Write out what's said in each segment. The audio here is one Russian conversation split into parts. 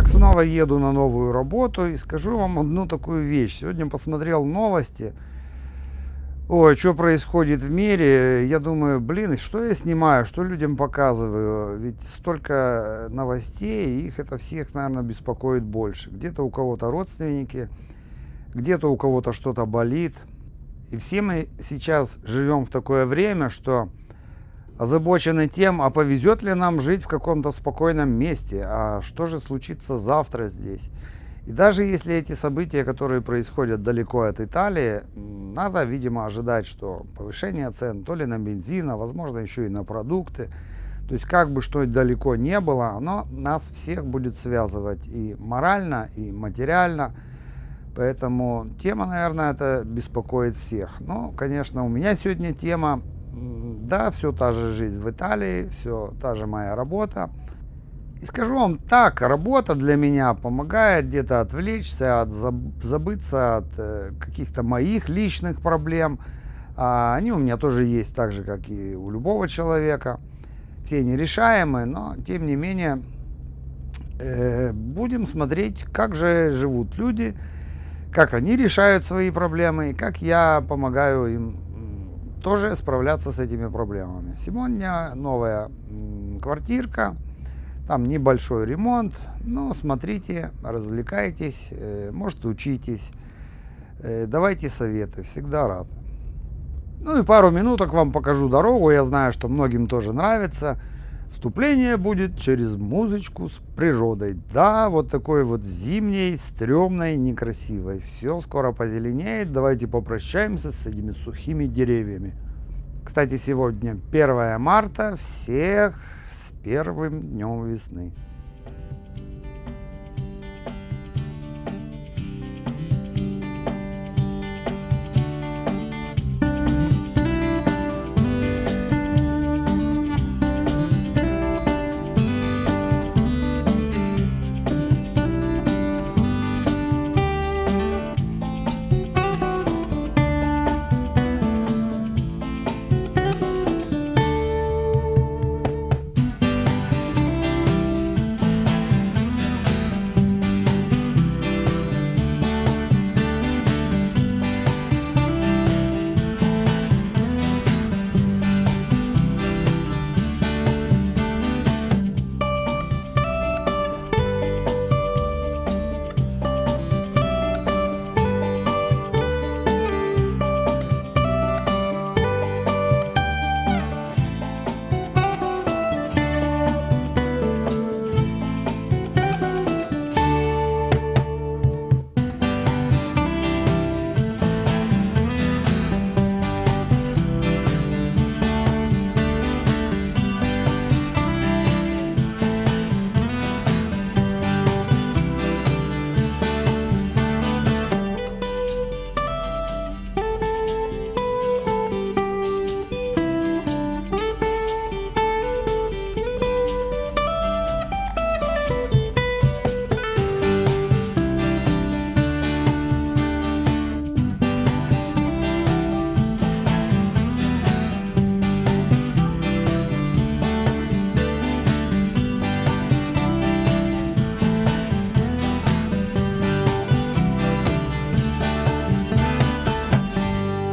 Итак, снова еду на новую работу и скажу вам одну такую вещь. Сегодня посмотрел новости. Ой, что происходит в мире? Я думаю, блин, что я снимаю, что людям показываю? Ведь столько новостей, их это всех, наверное, беспокоит больше. Где-то у кого-то родственники, где-то у кого-то что-то болит. И все мы сейчас живем в такое время, что озабочены тем, а повезет ли нам жить в каком-то спокойном месте, а что же случится завтра здесь. И даже если эти события, которые происходят далеко от Италии, надо, видимо, ожидать, что повышение цен то ли на бензин, а возможно еще и на продукты. То есть как бы что далеко не было, оно нас всех будет связывать и морально, и материально. Поэтому тема, наверное, это беспокоит всех. Но, конечно, у меня сегодня тема, да, все та же жизнь в Италии, все та же моя работа. И скажу вам так, работа для меня помогает где-то отвлечься, забыться от каких-то моих личных проблем. Они у меня тоже есть, так же, как и у любого человека. Все нерешаемые, но тем не менее будем смотреть, как же живут люди, как они решают свои проблемы, и как я помогаю им тоже справляться с этими проблемами. Сегодня новая квартирка, там небольшой ремонт, но смотрите, развлекайтесь, может учитесь, давайте советы, всегда рад. Ну и пару минуток вам покажу дорогу, я знаю, что многим тоже нравится. Вступление будет через музычку с природой. Да, вот такой вот зимней, стрёмной, некрасивой. Все скоро позеленеет. Давайте попрощаемся с этими сухими деревьями. Кстати, сегодня 1 марта. Всех с первым днем весны.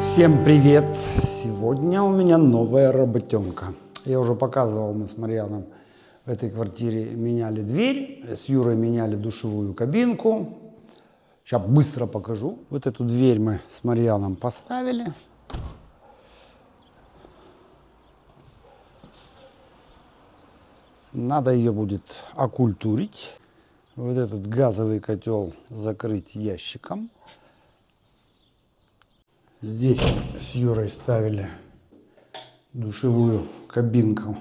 Всем привет! Сегодня у меня новая работенка. Я уже показывал, мы с Марьяном в этой квартире меняли дверь, с Юрой меняли душевую кабинку. Сейчас быстро покажу. Вот эту дверь мы с Марьяном поставили. Надо ее будет окультурить. Вот этот газовый котел закрыть ящиком. Здесь с Юрой ставили душевую кабинку.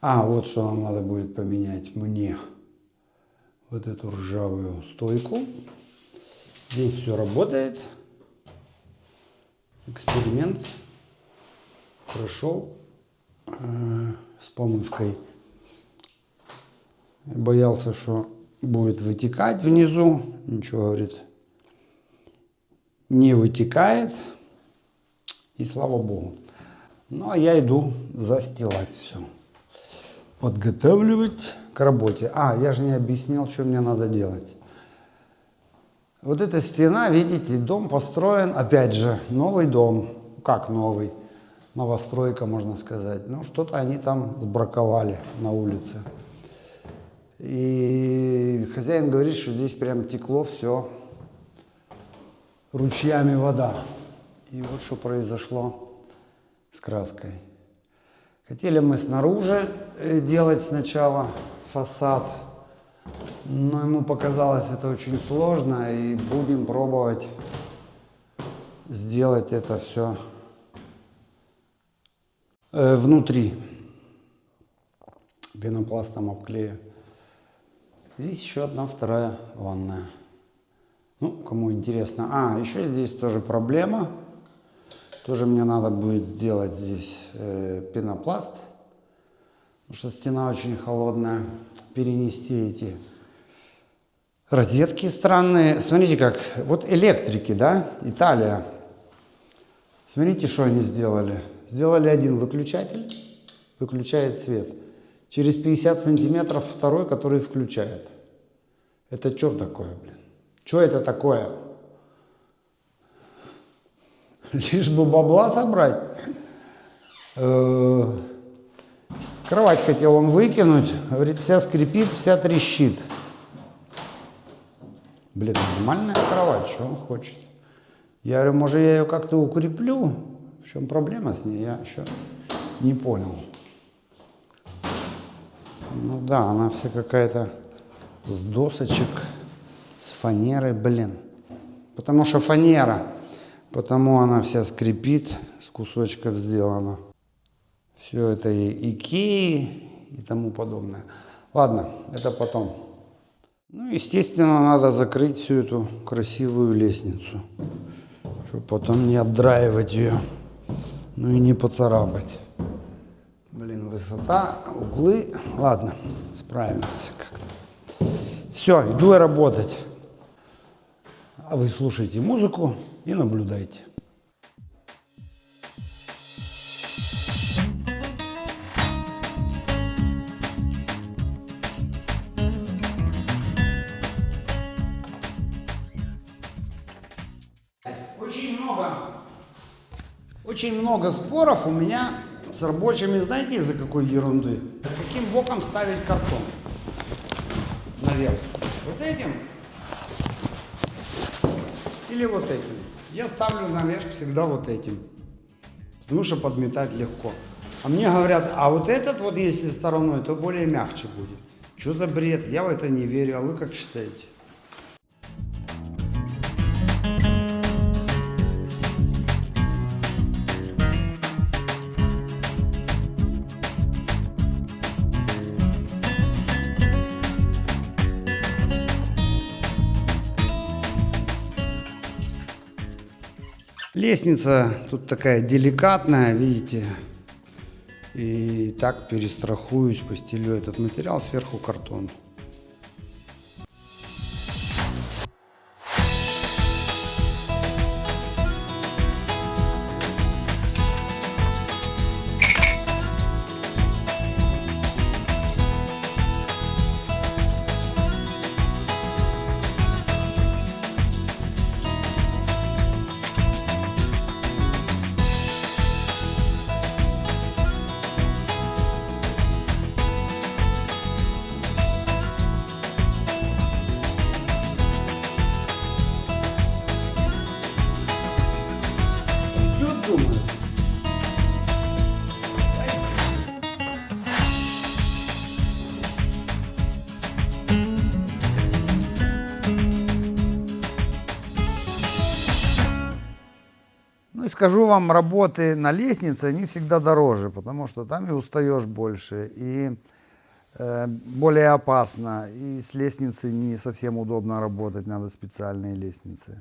А вот что нам надо будет поменять мне. Вот эту ржавую стойку. Здесь все работает. Эксперимент прошел с помывкой. Боялся, что будет вытекать внизу. Ничего, говорит, не вытекает, и слава богу. Ну, а я иду застилать все. подготавливать к работе. Я же не объяснил, что мне надо делать. Вот эта стена, видите, дом построен, опять же, новый дом. Как новый? Новостройка, можно сказать. Ну, что-то они там сбраковали на улице. И хозяин говорит, что здесь прям текло все ручьями вода. И вот что произошло с краской. Хотели мы снаружи делать сначала фасад, но ему показалось это очень сложно, и будем пробовать сделать это все внутри, пенопластом обклею. Здесь еще одна вторая ванная. Ну, кому интересно. Еще здесь тоже проблема. Тоже мне надо будет сделать здесь пенопласт, потому что стена очень холодная. Перенести эти розетки странные. Смотрите как, вот электрики, да, Италия. Смотрите, что они сделали. Сделали один выключатель, выключает свет. Через 50 сантиметров второй, который включает. Это что такое, блин? Что это такое? Лишь бы бабла собрать. Кровать хотел он выкинуть. Говорит, вся скрипит, вся трещит. Блин, нормальная кровать, что он хочет? Я говорю, может, я ее как-то укреплю? В чем проблема с ней? Я еще не понял. Ну да, она вся какая-то с досочек, с фанерой, блин. Потому что фанера. Потому она вся скрипит, с кусочков сделана. Все это и Икеи и тому подобное. Ладно, это потом. Ну, естественно, надо закрыть всю эту красивую лестницу, чтобы потом не отдраивать ее, ну и не поцарапать. Блин, высота, углы. Ладно, справимся как-то. Все, иду я работать. А вы слушайте музыку и наблюдайте. Очень много споров у меня с рабочими, знаете, из-за какой ерунды? Каким боком ставить картон наверх? Вот этим или вот этим? Я ставлю наверх всегда вот этим, потому что подметать легко. А мне говорят, а вот этот вот, если стороной, то более мягче будет. Что за бред? Я в это не верю. А вы как считаете? Лестница тут такая деликатная, видите, и так перестрахуюсь, постелю этот материал, сверху картон. Ну и скажу вам, работы на лестнице, они всегда дороже, потому что там и устаешь больше, и более опасно, и с лестницы не совсем удобно работать, надо специальные лестницы.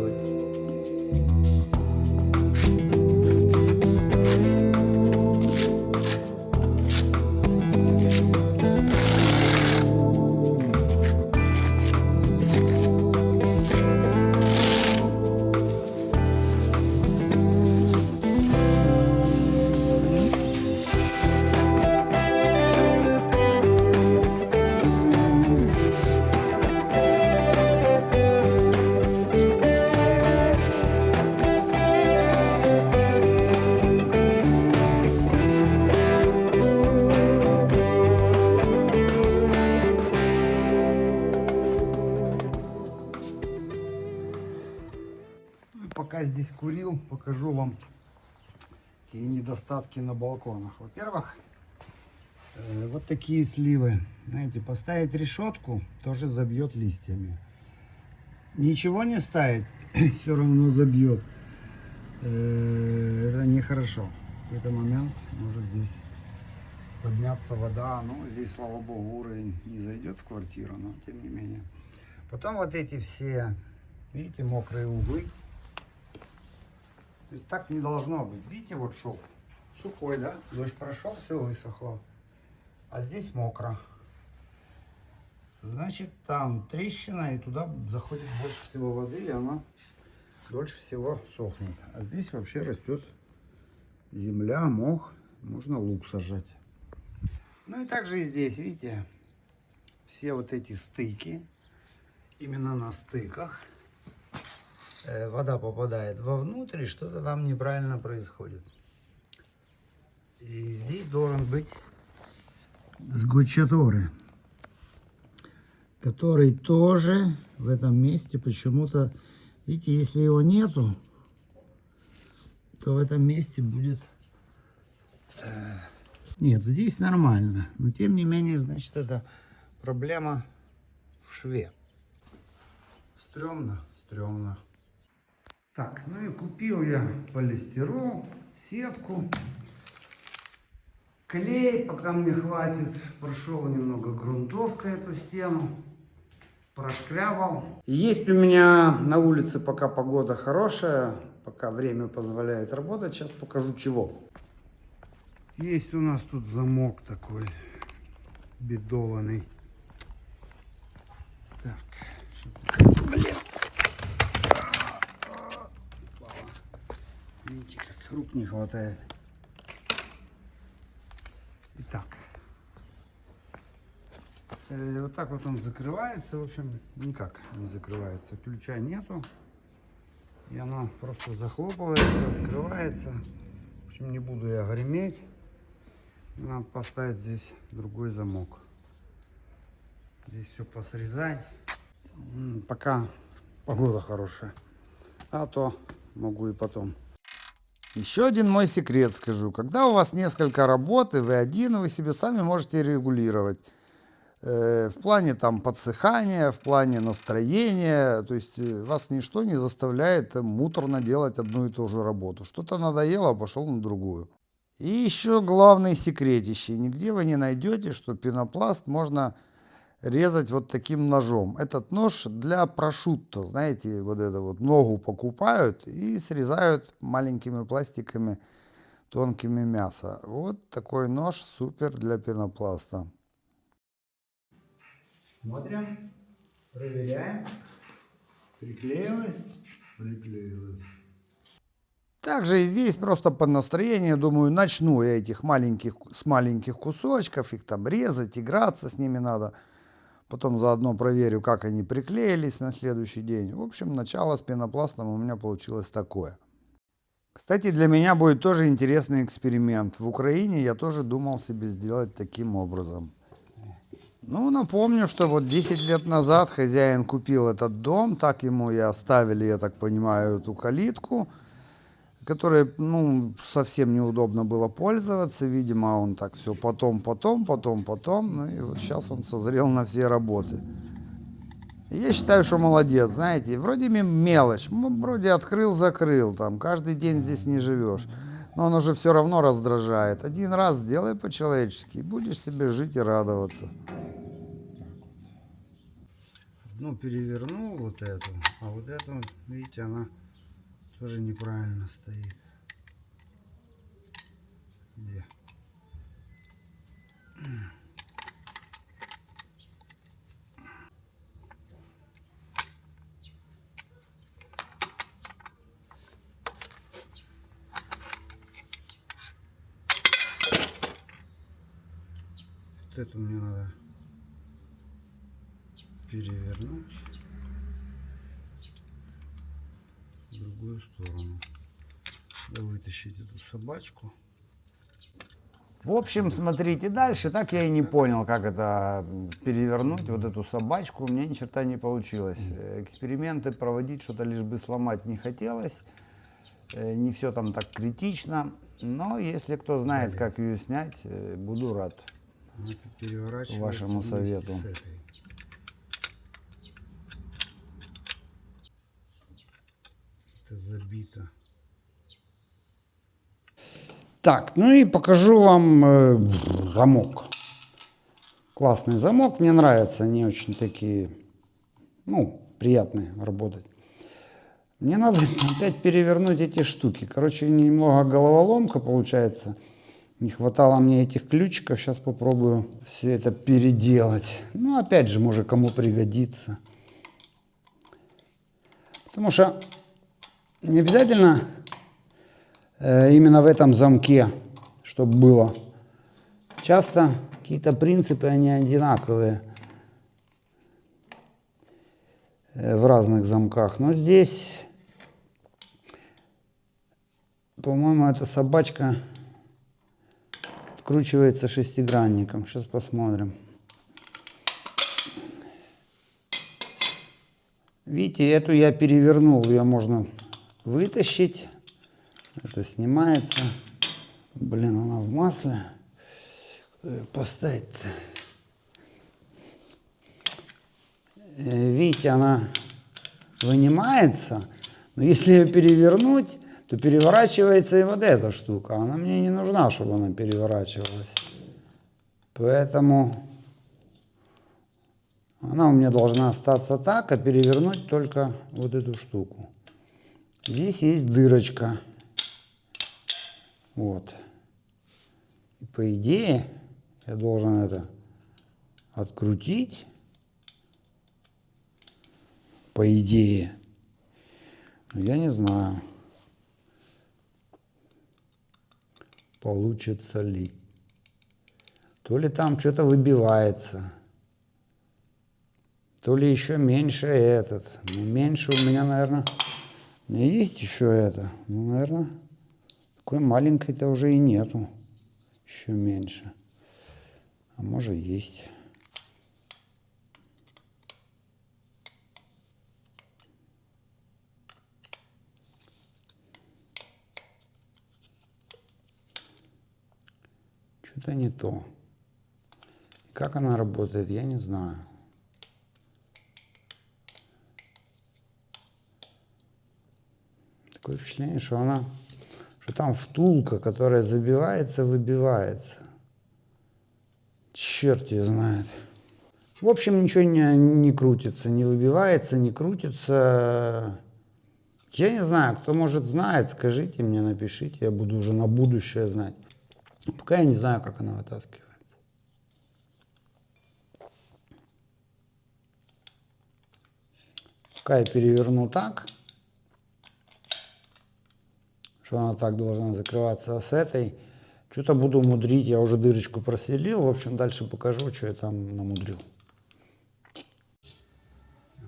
использовать. Пока здесь курил, покажу вам какие недостатки на балконах. Во-первых, вот такие сливы. Знаете, поставить решетку тоже забьет листьями. Ничего не ставить, все равно забьет. Это нехорошо. В какой-то момент может здесь подняться вода. Ну, здесь, слава богу, уровень не зайдет в квартиру, но тем не менее. Потом вот эти все, видите, мокрые углы. То есть так не должно быть. Видите, вот шов сухой, да? Дождь прошел, все высохло. А здесь мокро. Значит, там трещина, и туда заходит больше всего воды, и она дольше всего сохнет. А здесь вообще растет земля, мох. Можно лук сажать. Ну и также и здесь, видите, все вот эти стыки, именно на стыках. Вода попадает вовнутрь, и что-то там неправильно происходит. И здесь должен быть сгучаторы, который тоже в этом месте почему-то, видите, если его нету, то в этом месте будет... Нет, здесь нормально, но тем не менее, значит, это проблема в шве. Стрёмно, стрёмно. Так, ну и купил я полистирол, сетку, клей, пока мне хватит. Прошел немного грунтовкой эту стену, прошкрябал. Есть у меня на улице пока погода хорошая, пока время позволяет работать. Сейчас покажу чего. Есть у нас тут замок такой бедованный. Так, блин. Видите, как рук не хватает. Итак, вот так вот он закрывается. В общем, никак не закрывается. Ключа нету. И она просто захлопывается, открывается. В общем, не буду я греметь. Надо поставить здесь другой замок. Здесь все посрезать. Пока погода хорошая. А то могу и потом. Еще один мой секрет скажу. Когда у вас несколько работ, и вы один, вы себе сами можете регулировать. В плане там подсыхания, в плане настроения. То есть вас ничто не заставляет муторно делать одну и ту же работу. Что-то надоело, пошел на другую. И еще главный секретище. Нигде вы не найдете, что пенопласт можно резать вот таким ножом. Этот нож для прошутто, знаете, вот это вот ногу покупают и срезают маленькими пластиками тонкими мясо. Вот такой нож супер для пенопласта. Смотрим, проверяем. Приклеилось, приклеилось. Также и здесь просто по настроению, думаю, начну я с маленьких кусочков, их там резать, играться с ними надо. Потом заодно проверю, как они приклеились на следующий день. В общем, начало с пенопластом у меня получилось такое. Кстати, для меня будет тоже интересный эксперимент. В Украине я тоже думал себе сделать таким образом. Ну, напомню, что вот 10 лет назад хозяин купил этот дом. Так ему и оставили, я так понимаю, эту калитку, которой, ну, совсем неудобно было пользоваться. Видимо, он так все потом. Ну, и вот сейчас он созрел на все работы. И я считаю, что молодец, знаете. Вроде мелочь, вроде открыл-закрыл, там, каждый день здесь не живешь. Но он уже все равно раздражает. Один раз сделай по-человечески, и будешь себе жить и радоваться. одну перевернул вот эту, а вот эту, видите, она тоже неправильно стоит. Где? Вот эту мне надо перевернуть в другую сторону. Да, вытащить эту собачку. В общем, смотрите дальше. Так я и не понял, как это перевернуть, вот эту собачку. У меня ни черта не получилось. Эксперименты проводить, что-то лишь бы сломать не хотелось. Не все там так критично. Но если кто знает, как ее снять, буду рад вашему совету. Это забито. Так, ну и покажу вам замок. Классный замок, мне нравятся, они очень такие, ну, приятные работать. Мне надо опять перевернуть эти штуки. Короче, немного головоломка получается. Не хватало мне этих ключиков, сейчас попробую все это переделать. Ну, опять же, может, кому пригодится. Потому что не обязательно именно в этом замке, чтобы было. Часто какие-то принципы, они одинаковые в разных замках. Но здесь, по-моему, эта собачка откручивается шестигранником. Сейчас посмотрим. Видите, эту я перевернул, ее можно вытащить. Это снимается. Блин, она в масле. Поставить-то. Видите, она вынимается. Но если ее перевернуть, то переворачивается и вот эта штука. Она мне не нужна, чтобы она переворачивалась. Поэтому она у меня должна остаться так, а перевернуть только вот эту штуку. Здесь есть дырочка. Вот. И по идее я должен это открутить. По идее. Но я не знаю, получится ли. То ли там что-то выбивается, то ли еще меньше этот. Ну, меньше у меня, наверное, у меня есть еще это. Ну, наверное, такой маленькой-то уже и нету. Еще меньше. А может, есть. Что-то не то. Как она работает, я не знаю. Такое впечатление, что там втулка, которая забивается, выбивается. Черт ее знает. В общем, ничего не крутится, не выбивается, не крутится. Я не знаю, кто, может, знает, скажите мне, напишите, я буду уже на будущее знать. Пока я не знаю, как она вытаскивается. Пока я переверну так, что она так должна закрываться, а с этой что-то буду мудрить. Я уже дырочку просверлил. В общем, дальше покажу, что я там намудрил.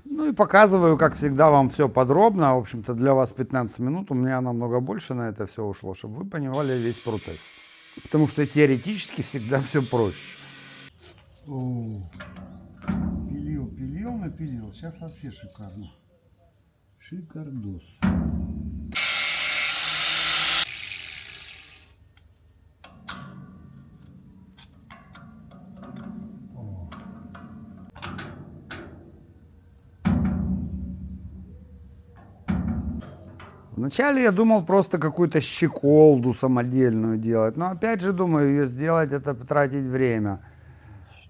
Ну и показываю, как всегда, вам все подробно. В общем-то, для вас 15 минут. У меня намного больше на это все ушло, чтобы вы понимали весь процесс. Потому что теоретически всегда все проще. Пилил, напилил. Сейчас вообще шикарно. Шикардос. Вначале я думал просто какую-то щеколду самодельную делать, но опять же думаю, ее сделать — это потратить время.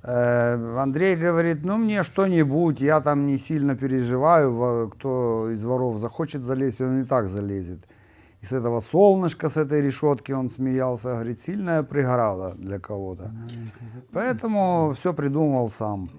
Андрей говорит, ну мне что-нибудь, я там не сильно переживаю, кто из воров захочет залезть, он и так залезет. И с этого солнышка, с этой решетки он смеялся, говорит, сильная преграда для кого-то. Поэтому все придумал сам.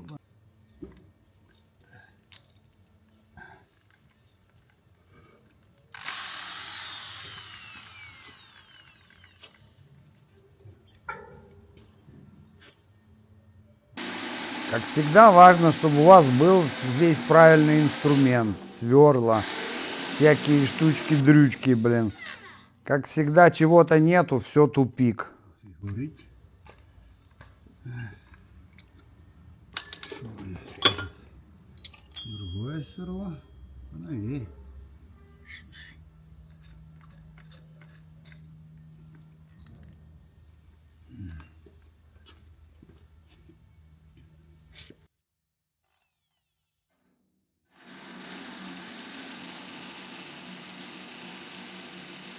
Как всегда, важно, чтобы у вас был здесь правильный инструмент, сверла, всякие штучки-дрючки, блин. Как всегда, чего-то нету, все тупик. Другое сверло. Новей.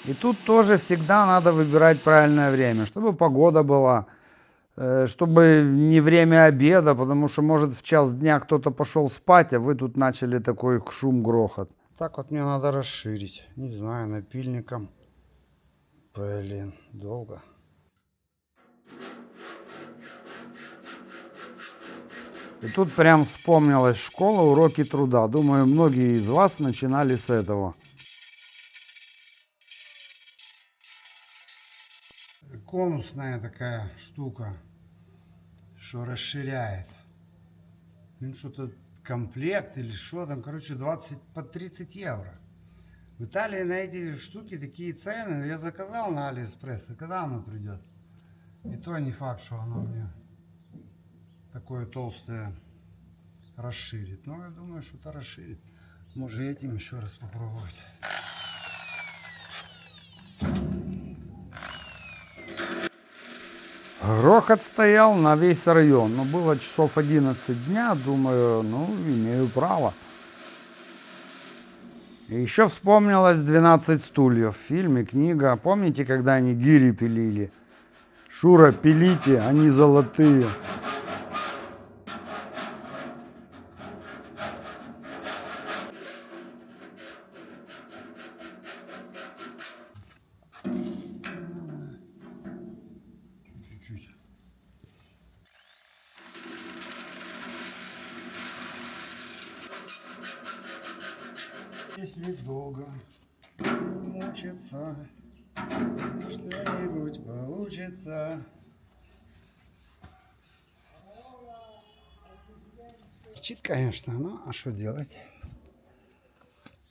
И тут тоже всегда надо выбирать правильное время, чтобы погода была, чтобы не время обеда, потому что, может, в час дня кто-то пошел спать, а вы тут начали такой шум-грохот. Так вот мне надо расширить. Не знаю, напильником. Блин, долго. И тут прям вспомнилась школа, уроки труда. Думаю, многие из вас начинали с этого. Конусная такая штука, что расширяет. Ну, что-то комплект или что там, короче, 20 по 30 евро. В Италии на эти штуки такие цены. Я заказал на Алиэкспресс, а когда оно придет? И то не факт, что оно мне такое толстое расширит. Но я думаю, что-то расширит. Может, этим еще раз попробовать. Грохот стоял на весь район, но было часов 11 дня, думаю, ну, имею право. И еще вспомнилось «12 стульев», фильм и книга. Помните, когда они гири пилили? Шура, пилите, они золотые. Чуть-чуть. Если долго мучиться, что-нибудь получится. Чит, конечно, но а что делать?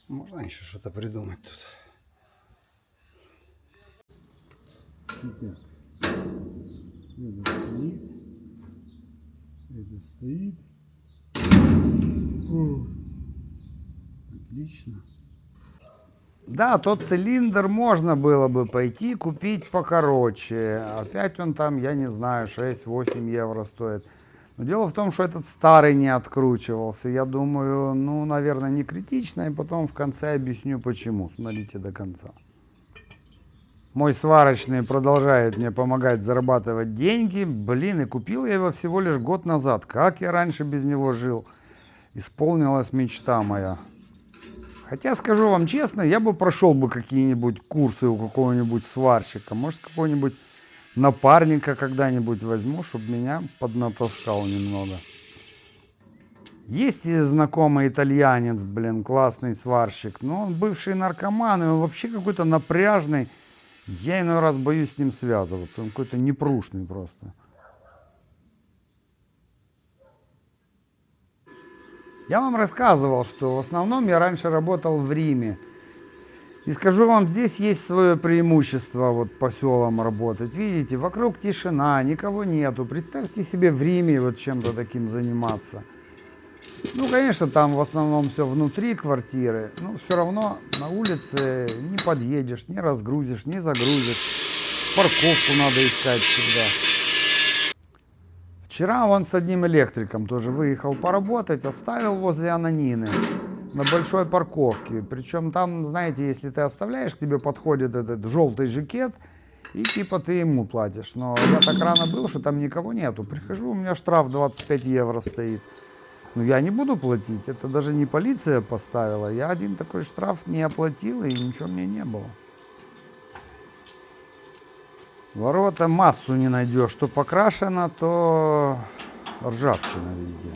Можно еще что-то придумать тут. Это стоит. Отлично. Да, тот цилиндр можно было бы пойти купить покороче. Опять он там, я не знаю, 6-8 евро стоит. Но дело в том, что этот старый не откручивался. Я думаю, ну, наверное, не критично. И потом в конце объясню, почему. Смотрите до конца. Мой сварочный продолжает мне помогать зарабатывать деньги. Блин, и купил я его всего лишь год назад. Как я раньше без него жил? Исполнилась мечта моя. Хотя, скажу вам честно, я бы прошел бы какие-нибудь курсы у какого-нибудь сварщика. Может, какого-нибудь напарника когда-нибудь возьму, чтобы меня поднатаскал немного. Есть и знакомый итальянец, блин, классный сварщик. Но он бывший наркоман, и он вообще какой-то напряжный. Я иной раз боюсь с ним связываться. Он какой-то непрушный просто. Я вам рассказывал, что в основном я раньше работал в Риме. И скажу вам, здесь есть свое преимущество вот по селам работать. Видите, вокруг тишина, никого нету. Представьте себе в Риме вот чем-то таким заниматься. Ну, конечно, там в основном все внутри квартиры, но все равно на улице не подъедешь, не разгрузишь, не загрузишь. Парковку надо искать всегда. Вчера он с одним электриком тоже выехал поработать, оставил возле Анонины на большой парковке. Причем там, знаете, если ты оставляешь, к тебе подходит этот желтый жакет, и типа ты ему платишь. Но я так рано был, что там никого нету. Прихожу, у меня штраф 25 евро стоит. Ну, я не буду платить, это даже не полиция поставила. Я один такой штраф не оплатил, и ничего мне не было. Ворота массу не найдешь. Что покрашено, то ржавчина везде.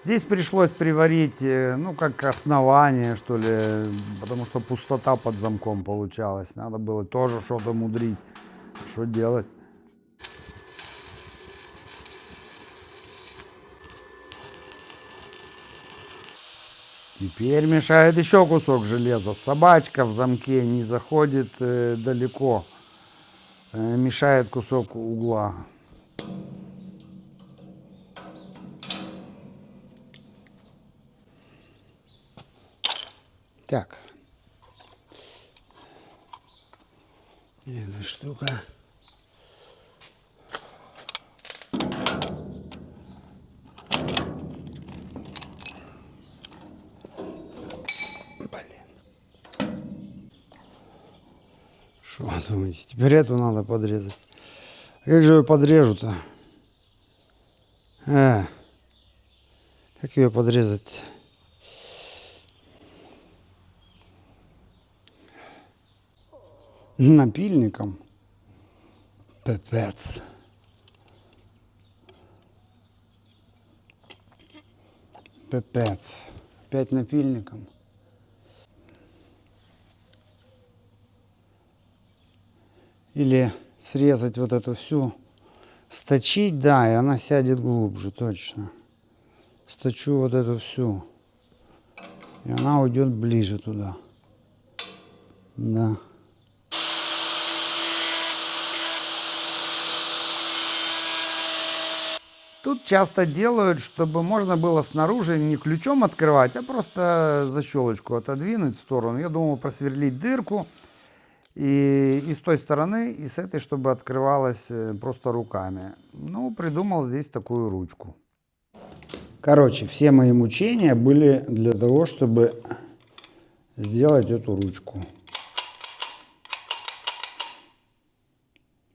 Здесь пришлось приварить, ну, как основание, что ли, потому что пустота под замком получалась. Надо было тоже что-то мудрить. Что делать? Теперь мешает еще кусок железа. Собачка в замке не заходит далеко. Мешает кусок угла. Так. Эта штука. Блин. Что вы думаете? Теперь эту надо подрезать. А как же ее подрежу-то? Как ее подрезать? Напильником. Пипец. Пипец. Опять напильником. Или срезать вот эту всю. Сточить, да, и она сядет глубже, точно. Сточу вот эту всю. И она уйдет ближе туда. Да. Тут часто делают, чтобы можно было снаружи не ключом открывать, а просто защелочку отодвинуть в сторону. Я думал просверлить дырку и с той стороны, и с этой, чтобы открывалось просто руками. Ну, придумал здесь такую ручку. Короче, все мои мучения были для того, чтобы сделать эту ручку.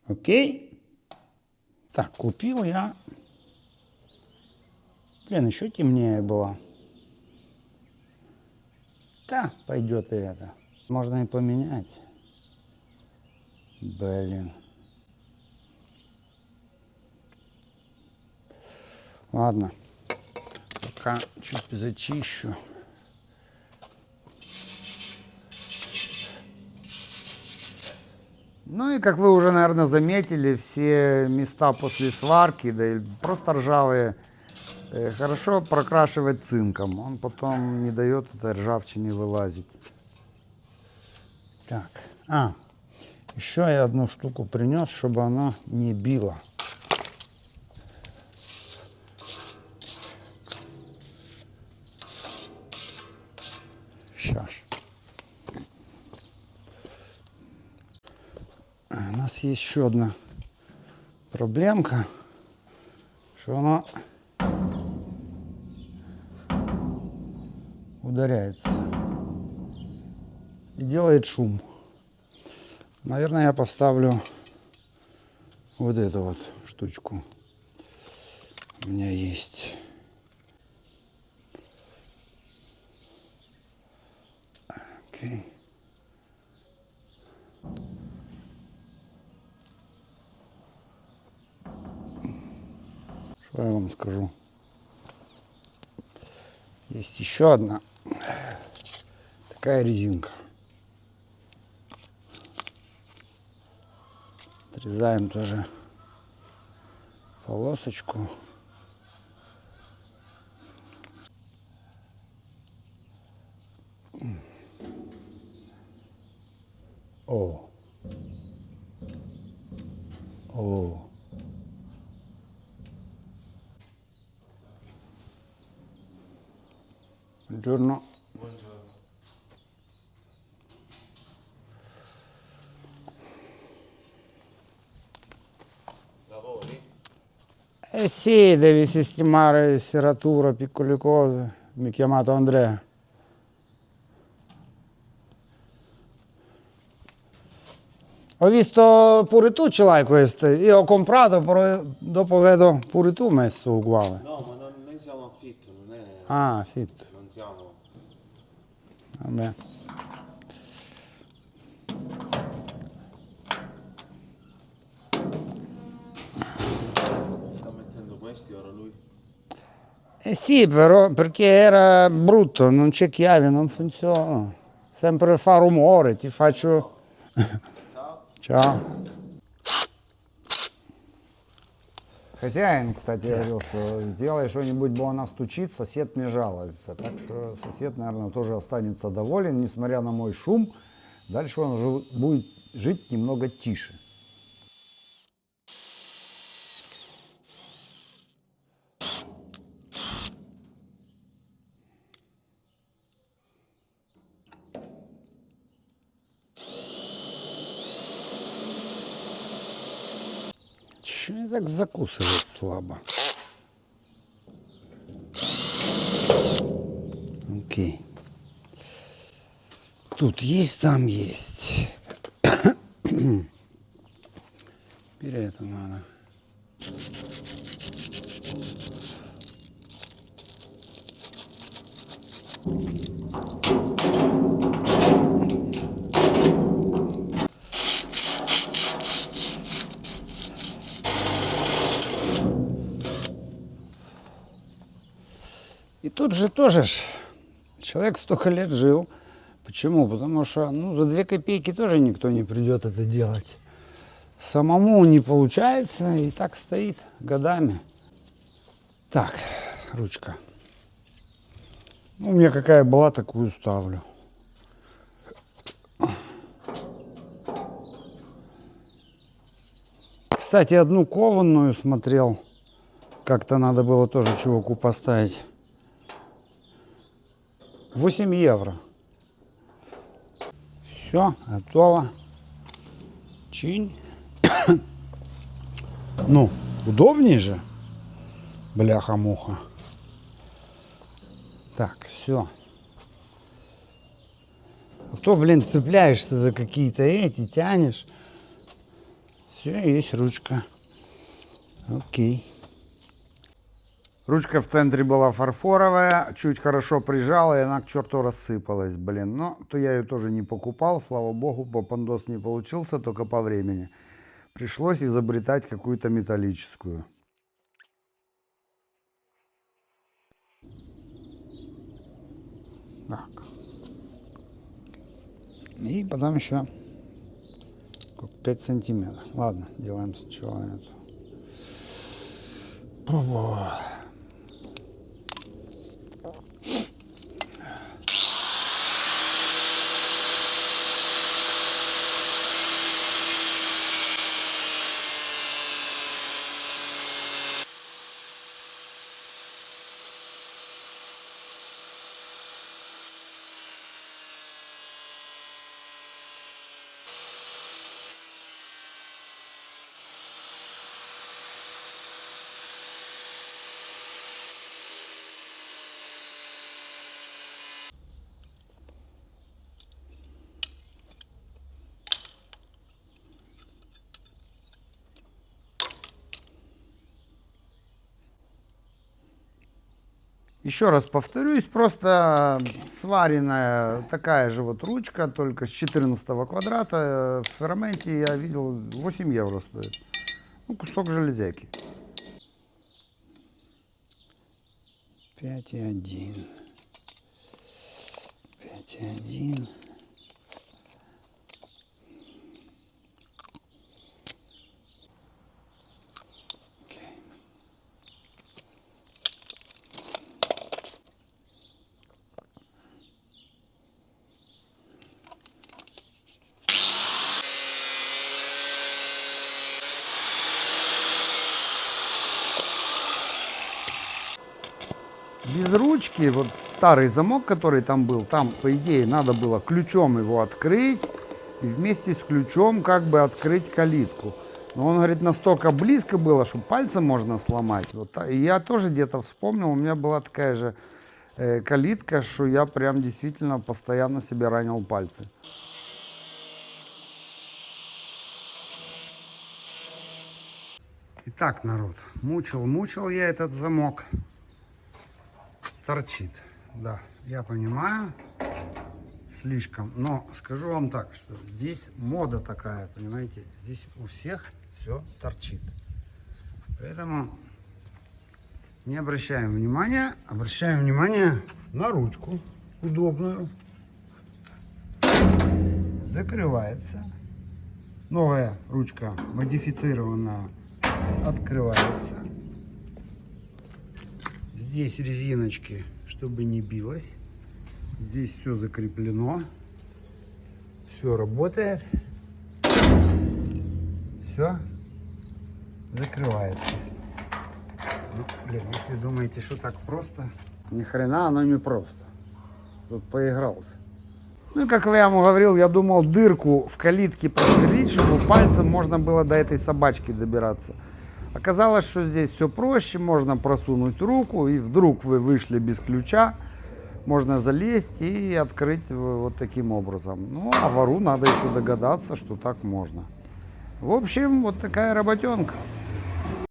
Окей? Так, купил я. Блин, еще темнее было. Да, пойдет и это. Можно и поменять. Блин. Ладно. Пока чуть зачищу. Ну и, как вы уже, наверное, заметили, все места после сварки, да и просто ржавые, хорошо прокрашивать цинком. Он потом не дает этой ржавчине вылазить. Так, еще я одну штуку принес, чтобы она не била. Сейчас. У нас есть еще одна проблемка, что она ударяется и делает шум. Наверное, я поставлю вот эту вот штучку. У меня есть. Окей. Что я вам скажу? Есть еще одна такая резинка. Отрезаем тоже полосочку. О. О. Buongiorno. Lavori? Eh sì, devi sistemare serratura, piccole cose. Mi ha chiamato Andrea. Ho visto pure tu ce l'hai queste. Io ho comprato, però dopo vedo pure tu messo uguale. No, ma noi siamo affitto, non è... Ah, fit. Non siamo... Vabbè. Sta mettendo questi ora lui. Eh sì, però perché era brutto, non c'è chiave, non funziona. Sempre fa rumore, ti faccio... Ciao. Хозяин, кстати, говорил, что сделай что-нибудь, бы она стучит, сосед не жалуется. Так что сосед, наверное, тоже останется доволен, несмотря на мой шум. Дальше он будет жить немного тише. Чего не так закусывает слабо? Окей. Тут есть, там есть. Теперь это надо. И тут же тоже человек столько лет жил. Почему? Потому что за 2 копейки тоже никто не придет это делать. Самому не получается и так стоит годами. Так, ручка. У меня какая была, такую ставлю. Кстати, одну кованную смотрел. Как-то надо было тоже чуваку поставить. 8 евро. Все, готово. Чинь. Ну, удобнее же. Бляха-муха. Так, все. А то, блин, цепляешься за какие-то эти, тянешь. Все, есть ручка. Окей. Ручка в центре была фарфоровая, чуть хорошо прижала, и она к черту рассыпалась, блин. Но то я ее тоже не покупал, слава богу, попандос не получился, только по времени. Пришлось изобретать какую-то металлическую. Так. И потом еще 5 сантиметров. Ладно, делаем сначала эту. Еще раз повторюсь, просто сваренная такая же вот ручка, только с 14 квадрата. В Ферраменте я видел 8 евро стоит. Ну, кусок железяки. 5,1. 5,1. без ручки, вот старый замок, который там был, там, по идее, надо было ключом его открыть и вместе с ключом как бы открыть калитку. Но он говорит, настолько близко было, что пальцем можно сломать. Вот, и я тоже где-то вспомнил, у меня была такая же калитка, что я прям действительно постоянно себе ранил пальцы. Итак, народ, мучил я этот замок. Торчит. Да, я понимаю, слишком. Но скажу вам так, что здесь мода такая, понимаете, здесь у всех все торчит. Поэтому не обращаем внимания, обращаем внимание на ручку удобную. Закрывается. Новая ручка модифицированная открывается. Здесь резиночки, чтобы не билось. Здесь все закреплено. Все работает. Все закрывается. Ну, блин, если думаете, что так просто, Ни хрена оно не просто. Тут поигрался. Ну и как я вам говорил, я думал дырку в калитке просверлить, чтобы пальцем можно было до этой собачки добираться. Оказалось, что здесь все проще, можно просунуть руку, и вдруг вы вышли без ключа, можно залезть и открыть вот таким образом. Ну, а вору надо еще догадаться, что так можно. В общем, вот такая работенка.